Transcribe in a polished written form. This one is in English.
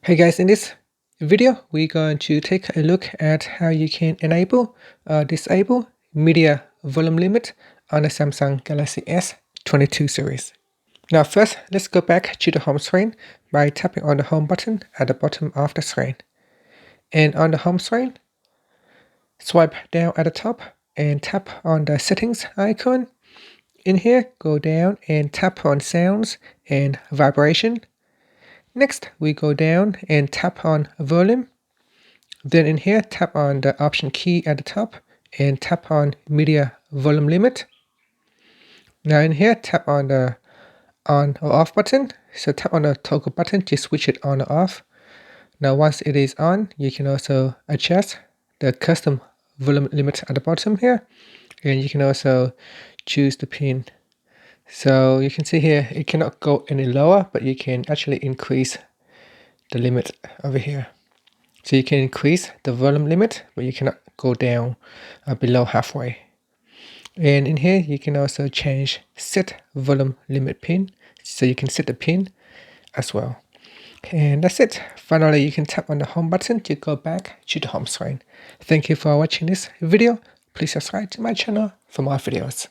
Hey guys, in this video, we're going to take a look at how you can enable or disable media volume limit on the Samsung Galaxy S22 series. Now first, let's go back to the home screen by tapping on the home button at the bottom of the screen. And on the home screen, swipe down at the top and tap on the settings icon. In here, go down and tap on sounds and vibration. Next, we go down and tap on volume. Then in here, tap on the option key at the top and tap on media volume limit. Now in here, tap on the on or off button. So tap on the toggle button to switch it on or off. Now once it is on, you can also adjust the custom volume limit at the bottom here. And you can also choose the pin. So you can see here, it cannot go any lower, but you can actually increase the limit over here. So you can increase the volume limit, but you cannot go down below halfway. And in here, you can also change set volume limit pin. So you can set the pin as well. And that's it. Finally, you can tap on the home button to go back to the home screen. Thank you for watching this video. Please subscribe to my channel for more videos.